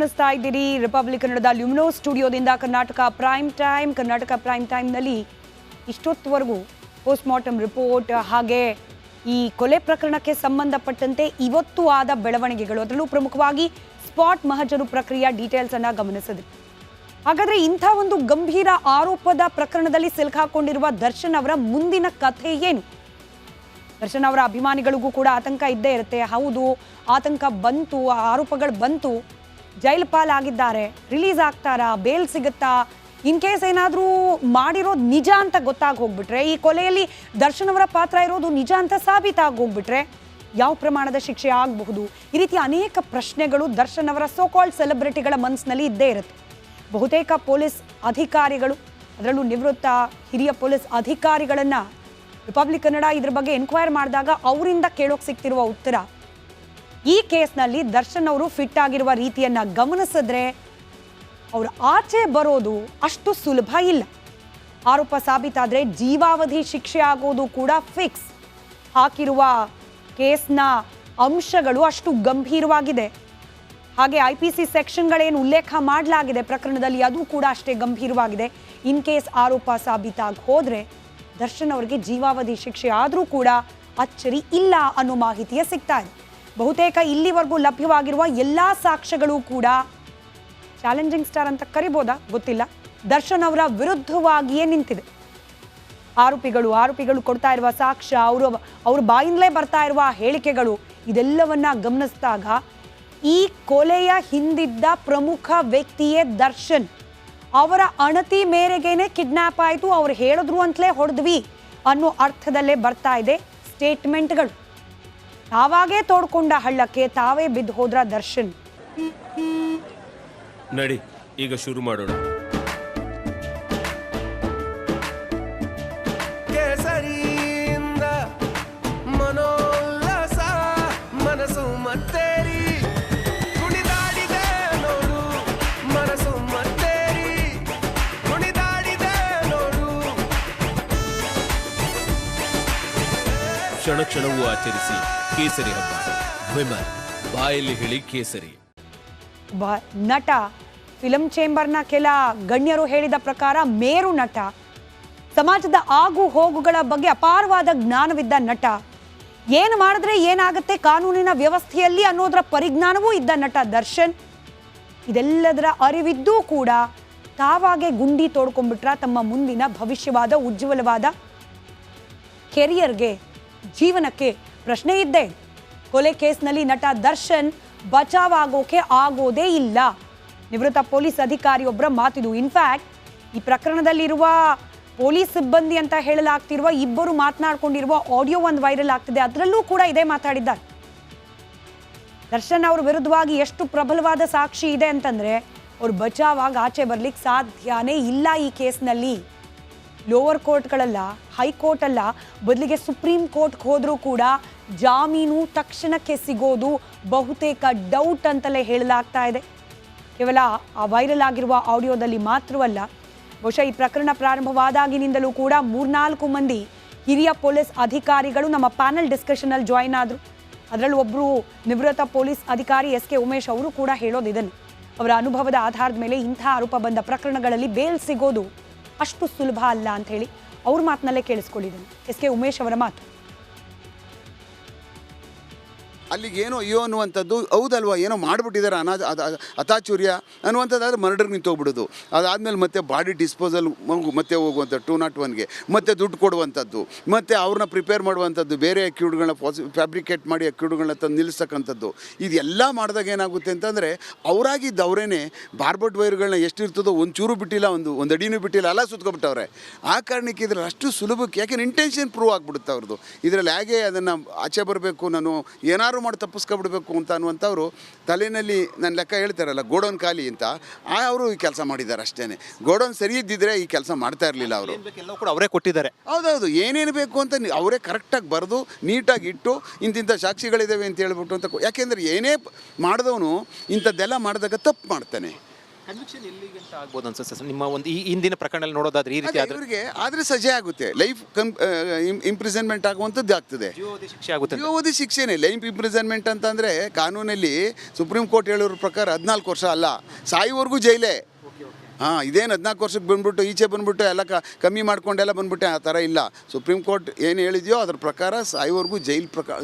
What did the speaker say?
ಗಮನಿಸ್ತಾ ಇದ್ದೀರಿ ರಿಪಬ್ಲಿಕ್ ಕನ್ನಡದ ಲ್ಯೂಮಿನೋ ಸ್ಟುಡಿಯೋದಿಂದ ಕರ್ನಾಟಕ ಪ್ರೈಮ್ ಟೈಮ್ನಲ್ಲಿ ಇಷ್ಟೊತ್ತವರೆಗೂ ಪೋಸ್ಟ್ ಮಾರ್ಟಮ್ ರಿಪೋರ್ಟ್ ಹಾಗೆ ಈ ಕೊಲೆ ಪ್ರಕರಣಕ್ಕೆ ಸಂಬಂಧಪಟ್ಟಂತೆ ಇವತ್ತು ಆದ ಬೆಳವಣಿಗೆಗಳು ಅದರಲ್ಲೂ ಪ್ರಮುಖವಾಗಿ ಸ್ಪಾಟ್ ಮಹಜರು ಪ್ರಕ್ರಿಯೆ ಡೀಟೇಲ್ಸ್ ಅನ್ನು ಗಮನಿಸಿದ್ರಿ. ಹಾಗಾದ್ರೆ ಇಂಥ ಒಂದು ಗಂಭೀರ ಆರೋಪದ ಪ್ರಕರಣದಲ್ಲಿ ಸಿಲುಕಾಕೊಂಡಿರುವ ದರ್ಶನ್ ಅವರ ಮುಂದಿನ ಕಥೆ ಏನು? ದರ್ಶನ್ ಅವರ ಅಭಿಮಾನಿಗಳಿಗೂ ಕೂಡ ಆತಂಕ ಇದ್ದೇ ಇರುತ್ತೆ. ಹೌದು, ಆತಂಕ ಬಂತು, ಆರೋಪಗಳು ಬಂತು, ಜೈಲು ಪಾಲಾಗಿದ್ದಾರೆ, ರಿಲೀಸ್ ಆಗ್ತಾರಾ, ಬೇಲ್ ಸಿಗುತ್ತಾ, ಇನ್ ಕೇಸ್ ಏನಾದರೂ ಮಾಡಿರೋದು ನಿಜ ಅಂತ ಗೊತ್ತಾಗಿ ಹೋಗ್ಬಿಟ್ರೆ, ಈ ಕೊಲೆಯಲ್ಲಿ ದರ್ಶನ್ ಅವರ ಪಾತ್ರ ಇರೋದು ನಿಜ ಅಂತ ಸಾಬೀತಾಗಿ ಹೋಗ್ಬಿಟ್ರೆ ಯಾವ ಪ್ರಮಾಣದ ಶಿಕ್ಷೆ ಆಗಬಹುದು? ಈ ರೀತಿ ಅನೇಕ ಪ್ರಶ್ನೆಗಳು ದರ್ಶನ್ ಅವರ ಸೋಕಾಲ್ಡ್ ಸೆಲೆಬ್ರಿಟಿಗಳ ಮನಸ್ಸಿನಲ್ಲಿ ಇದ್ದೇ ಇರುತ್ತೆ. ಬಹುತೇಕ ಪೊಲೀಸ್ ಅಧಿಕಾರಿಗಳು, ಅದರಲ್ಲೂ ನಿವೃತ್ತ ಹಿರಿಯ ಪೊಲೀಸ್ ಅಧಿಕಾರಿಗಳನ್ನು ರಿಪಬ್ಲಿಕ್ ಕನ್ನಡ ಇದ್ರ ಬಗ್ಗೆ ಎನ್ಕ್ವೈರ್ ಮಾಡಿದಾಗ ಅವರಿಂದ ಕೇಳೋಕೆ ಸಿಗ್ತಿರುವ ಉತ್ತರ, ಈ ಕೇಸ್ನಲ್ಲಿ ದರ್ಶನ್ ಅವರು ಫಿಟ್ ಆಗಿರುವ ರೀತಿಯನ್ನು ಗಮನಿಸಿದ್ರೆ ಅವರು ಆಚೆ ಬರೋದು ಅಷ್ಟು ಸುಲಭ ಇಲ್ಲ. ಆರೋಪ ಸಾಬೀತಾದರೆ ಜೀವಾವಧಿ ಶಿಕ್ಷೆ ಆಗೋದು ಕೂಡ ಫಿಕ್ಸ್. ಹಾಕಿರುವ ಕೇಸ್ನ ಅಂಶಗಳು ಅಷ್ಟು ಗಂಭೀರವಾಗಿದೆ. ಹಾಗೆ IPC ಸೆಕ್ಷನ್ಗಳೇನು ಉಲ್ಲೇಖ ಮಾಡಲಾಗಿದೆ ಪ್ರಕರಣದಲ್ಲಿ ಅದು ಕೂಡ ಅಷ್ಟೇ ಗಂಭೀರವಾಗಿದೆ. ಇನ್ ಕೇಸ್ ಆರೋಪ ಸಾಬೀತಾಗಿ ಹೋದರೆ ದರ್ಶನ್ ಅವರಿಗೆ ಜೀವಾವಧಿ ಶಿಕ್ಷೆ ಆದರೂ ಕೂಡ ಅಚ್ಚರಿ ಇಲ್ಲ ಅನ್ನೋ ಮಾಹಿತಿಯೇ ಸಿಗ್ತಾ ಇದೆ. ಬಹುತೇಕ ಇಲ್ಲಿವರೆಗೂ ಲಭ್ಯವಾಗಿರುವ ಎಲ್ಲ ಸಾಕ್ಷ್ಯಗಳು ಕೂಡ ಚಾಲೆಂಜಿಂಗ್ ಸ್ಟಾರ್ ಅಂತ ಕರಿಬೋದಾ ಗೊತ್ತಿಲ್ಲ, ದರ್ಶನ್ ಅವರ ವಿರುದ್ಧವಾಗಿಯೇ ನಿಂತಿದೆ. ಆರೋಪಿಗಳು ಕೊಡ್ತಾ ಇರುವ ಸಾಕ್ಷ್ಯ, ಅವ್ರ ಬಾಯಿಂದಲೇ ಬರ್ತಾ ಇರುವ ಹೇಳಿಕೆಗಳು, ಇದೆಲ್ಲವನ್ನ ಗಮನಿಸಿದಾಗ ಈ ಕೊಲೆಯ ಹಿಂದಿದ್ದ ಪ್ರಮುಖ ವ್ಯಕ್ತಿಯೇ ದರ್ಶನ್. ಅವರ ಅಣತಿ ಮೇರೆಗೇನೆ ಕಿಡ್ನಾಪ್ ಆಯಿತು, ಅವ್ರು ಹೇಳಿದ್ರು ಅಂತಲೇ ಹೊಡೆದ್ವಿ ಅನ್ನೋ ಅರ್ಥದಲ್ಲೇ ಬರ್ತಾ ಇದೆ ಸ್ಟೇಟ್ಮೆಂಟ್ಗಳು. ತಾವಾಗೇ ತೋಡ್ಕೊಂಡ ಹಳ್ಳಕ್ಕೆ ತಾವೇ ಬಿದ್ದು ಹೋದ್ರ ದರ್ಶನ್. ನಡಿ ಈಗ ಶುರು ಮಾಡೋಣ. ಕೇಸರಿಯಿಂದ ಮನೋಲ್ಲಾಸ ಮನಸ್ಸು ಮತ್ತೇರಿ ಕುಣಿದಾಡಿದೆ ನೋಡು, ಮನಸ್ಸು ಮತ್ತೇರಿ ಕುಣಿದಾಡಿದೆ ನೋಡು. ಕ್ಷಣ ಕ್ಷಣವೂ ಆಚರಿಸಿ ಕೇಸರಿ ಹಬ್ಬ. ವಿಮಲ್ ಬಾಯಲ್ಲಿ ಹೇಳಿ ಕೇಸರಿ. ನಟ, ಫಿಲಂ ಚೇಂಬರ್ನ ಕೆಲ ಗಣ್ಯರು ಹೇಳಿದ ಪ್ರಕಾರ ಮೇರು ನಟ, ಸಮಾಜದ ಆಗು ಹೋಗುಗಳ ಬಗ್ಗೆ ಅಪಾರವಾದ ಜ್ಞಾನವಿದ್ದ ನಟ, ಏನು ಮಾಡಿದ್ರೆ ಏನಾಗುತ್ತೆ ಕಾನೂನಿನ ವ್ಯವಸ್ಥೆಯಲ್ಲಿ ಅನ್ನೋದರ ಪರಿಜ್ಞಾನವೂ ಇದ್ದ ನಟ ದರ್ಶನ್. ಇದೆಲ್ಲದರ ಅರಿವಿದ್ದೂ ಕೂಡ ತಾವಾಗೆ ಗುಂಡಿ ತೋಡ್ಕೊಂಡ್ಬಿಟ್ರ ತಮ್ಮ ಮುಂದಿನ ಭವಿಷ್ಯವಾದ ಉಜ್ವಲವಾದ ಕೆರಿಯರ್ಗೆ, ಜೀವನಕ್ಕೆ ಪ್ರಶ್ನೆ ಇದ್ದೇ. ಕೊಲೆ ಕೇಸ್ನಲ್ಲಿ ನಟ ದರ್ಶನ್ ಬಚಾವಾಗೋಕೆ ಆಗೋದೇ ಇಲ್ಲ. ನಿವೃತ್ತ ಪೊಲೀಸ್ ಅಧಿಕಾರಿಯೊಬ್ಬರ ಮಾತಿದು. ಇನ್ಫ್ಯಾಕ್ಟ್ ಈ ಪ್ರಕರಣದಲ್ಲಿರುವ ಪೊಲೀಸ್ ಸಿಬ್ಬಂದಿ ಅಂತ ಹೇಳಲಾಗ್ತಿರುವ ಇಬ್ಬರು ಮಾತನಾಡ್ಕೊಂಡಿರುವ ಆಡಿಯೋ ಒಂದು ವೈರಲ್ ಆಗ್ತಿದೆ, ಅದರಲ್ಲೂ ಕೂಡ ಇದೇ ಮಾತಾಡಿದ್ದಾರೆ. ದರ್ಶನ್ ಅವ್ರ ವಿರುದ್ಧವಾಗಿ ಎಷ್ಟು ಪ್ರಬಲವಾದ ಸಾಕ್ಷಿ ಇದೆ ಅಂತಂದ್ರೆ ಅವ್ರು ಬಚಾವಾಗಿ ಆಚೆ ಬರ್ಲಿಕ್ಕೆ ಸಾಧ್ಯನೇ ಇಲ್ಲ. ಈ ಕೇಸ್ನಲ್ಲಿ ಲೋವರ್ ಕೋರ್ಟ್ಗಳಲ್ಲ, ಹೈಕೋರ್ಟ್ ಅಲ್ಲ, ಬದಲಿಗೆ ಸುಪ್ರೀಂ ಕೋರ್ಟ್ಗೆ ಹೋದರೂ ಕೂಡ ಜಾಮೀನು ತಕ್ಷಣಕ್ಕೆ ಸಿಗೋದು ಬಹುತೇಕ ಡೌಟ್ ಅಂತಲೇ ಹೇಳಲಾಗ್ತಾ ಇದೆ. ಕೇವಲ ಆ ವೈರಲ್ ಆಗಿರುವ ಆಡಿಯೋದಲ್ಲಿ ಮಾತ್ರವಲ್ಲ, ಬಹುಶಃ ಈ ಪ್ರಕರಣ ಪ್ರಾರಂಭವಾದಾಗಿನಿಂದಲೂ ಕೂಡ 3-4 ಮಂದಿ ಹಿರಿಯ ಪೊಲೀಸ್ ಅಧಿಕಾರಿಗಳು ನಮ್ಮ ಪ್ಯಾನಲ್ ಡಿಸ್ಕಷನಲ್ಲಿ ಜಾಯಿನ್ ಆದರು. ಅದರಲ್ಲೂ ಒಬ್ಬರು ನಿವೃತ್ತ ಪೊಲೀಸ್ ಅಧಿಕಾರಿ SK ಉಮೇಶ್ ಅವರು ಕೂಡ ಹೇಳೋದು ಇದನ್ನು. ಅವರ ಅನುಭವದ ಆಧಾರದ ಮೇಲೆ ಇಂಥ ಆರೋಪ ಬಂದ ಪ್ರಕರಣಗಳಲ್ಲಿ ಬೇಲ್ ಸಿಗೋದು ಅಷ್ಟು ಸುಲಭ ಅಲ್ಲ ಅಂತ ಹೇಳಿ ಅವ್ರ ಮಾತನಲ್ಲೇ ಕೇಳಿಸ್ಕೊಂಡಿದ್ದೇನೆ. SK ಉಮೇಶ್ ಅವರ ಮಾತು. ಅಲ್ಲಿಗೇನೋ ಅಯ್ಯೋ ಅನ್ನುವಂಥದ್ದು ಹೌದಲ್ವಾ, ಏನೋ ಮಾಡಿಬಿಟ್ಟಿದ್ದಾರೆ ಅತಾಚುರ್ಯ ಅನ್ನುವಂಥದ್ದಾದ್ರೆ ಮರ್ಡರ್ಗೆ ನಿಂತೋಗ್ಬಿಡೋದು. ಅದಾದಮೇಲೆ ಮತ್ತೆ ಬಾಡಿ ಡಿಸ್ಪೋಸಲ್ ಮತ್ತೆ ಹೋಗುವಂಥ 201ಗೆ ಮತ್ತೆ ದುಡ್ಡು ಕೊಡುವಂಥದ್ದು, ಮತ್ತು ಅವ್ರನ್ನ ಪ್ರಿಪೇರ್ ಮಾಡುವಂಥದ್ದು, ಬೇರೆ ಅಕ್ಯೂಡ್ಗಳನ್ನ ಫ್ಯಾಬ್ರಿಕೇಟ್ ಮಾಡಿ ಅಕ್ಯೂಡ್ಗಳನ್ನ ತಂದು ನಿಲ್ಲಿಸ್ತಕ್ಕಂಥದ್ದು, ಇದೆಲ್ಲ ಮಾಡಿದಾಗ ಏನಾಗುತ್ತೆ ಅಂತಂದರೆ ಅವರಾಗಿದ್ದು ಅವರೇನೆ ಬಾರ್ಬಟ್ ವೈರ್ಗಳನ್ನ ಎಷ್ಟಿರ್ತದೋ ಒಂಚೂರು ಬಿಟ್ಟಿಲ್ಲ, ಒಂದು ಅಡಿನೂ ಬಿಟ್ಟಿಲ್ಲ, ಎಲ್ಲ ಸುತ್ಕೊಬಿಟ್ಟವ್ರೆ. ಆ ಕಾರಣಕ್ಕೆ ಇದ್ರಲ್ಲಿ ಅಷ್ಟು ಸುಲಭಕ್ಕೆ ಯಾಕೆ ಇಂಟೆನ್ಷನ್ ಪ್ರೂವ್ ಆಗಿಬಿಡುತ್ತೆ ಅವ್ರದ್ದು. ಇದರಲ್ಲಿ ಹೇಗೆ ಅದನ್ನು ಆಚೆ ಬರಬೇಕು, ನಾನು ಏನಾರು ಮಾಡಿ ತಪ್ಪಿಸ್ಕೊಬಿಡ್ಬೇಕು ಅಂತ ಅನ್ನುವಂಥವ್ರು ತಲೆಯಲ್ಲಿ ನನ್ನ ಲೆಕ್ಕ ಹೇಳ್ತಾರಲ್ಲ ಗೋಡೌನ್ ಖಾಲಿ ಅಂತ, ಅವರು ಈ ಕೆಲಸ ಮಾಡಿದ್ದಾರೆ ಅಷ್ಟೇ. ಗೋಡೌನ್ ಸರಿ ಇದ್ದಿದ್ರೆ ಈ ಕೆಲಸ ಮಾಡ್ತಾ ಇರಲಿಲ್ಲ ಅವರು. ಎಲ್ಲ ಕೂಡ ಅವರೇ ಕೊಟ್ಟಿದ್ದಾರೆ. ಹೌದೌದು, ಏನೇನು ಬೇಕು ಅಂತ ಅವರೇ ಕರೆಕ್ಟಾಗಿ ಬರೆದು ನೀಟಾಗಿ ಇಟ್ಟು ಇಂತಿಂಥ ಸಾಕ್ಷಿಗಳಿದ್ದಾವೆ ಅಂತ ಹೇಳ್ಬಿಟ್ಟು ಅಂತ. ಯಾಕೆಂದರೆ ಏನೇ ಮಾಡಿದವನು ಇಂಥದ್ದೆಲ್ಲ ಮಾಡಿದಾಗ ತಪ್ಪು ಮಾಡ್ತಾನೆ. ಕನ್ವಿಕ್ಷನ್ ಎಲ್ಲಿಗೆ ಅಂತ ಆಗ್ಬೋದು ಅನ್ಸುತ್ತೆ ಸರ್ ನಿಮ್ಮ ಒಂದು ಈ ಹಿಂದಿನ ಪ್ರಕರಣದಲ್ಲಿ ನೋಡೋದಾದ್ರೆ ಈ ರೀತಿ ಆದ್ರೆ ಇವರಿಗೆ ಆದರೆ ಸಜೆ ಆಗುತ್ತೆ, ಲೈಫ್ ಇಂಪ್ರಿಸನ್ಮೆಂಟ್ ಆಗುವಂಥದ್ದು ಆಗ್ತದೆ. ಜೀವಾವಧಿ ಶಿಕ್ಷೆ ಆಗುತ್ತೆ. ಜೀವಾವಧಿ ಶಿಕ್ಷೆನೇ. ಲೈಫ್ ಇಂಪ್ರಿಸನ್ಮೆಂಟ್ ಅಂತಂದರೆ ಕಾನೂನಲ್ಲಿ ಸುಪ್ರೀಂ ಕೋರ್ಟ್ ಹೇಳೋರ ಪ್ರಕಾರ 14 ವರ್ಷ ಅಲ್ಲ, ಸಾಯುವವರೆಗೂ ಜೈಲೇ. ಹಾಂ, ಇದೇನು 14 ವರ್ಷಕ್ಕೆ ಬಂದ್ಬಿಟ್ಟು ಈಚೆ ಬಂದ್ಬಿಟ್ಟು ಎಲ್ಲ ಕಮ್ಮಿ ಮಾಡ್ಕೊಂಡೆಲ್ಲ ಬಂದ್ಬಿಟ್ಟೆ ಆ ಥರ ಇಲ್ಲ. ಸುಪ್ರೀಂ ಕೋರ್ಟ್ ಏನು ಹೇಳಿದೆಯೋ ಅದ್ರ ಪ್ರಕಾರ ಸಾಯುವವರೆಗೂ ಜೈಲ್ ಪ್ರಕಾರ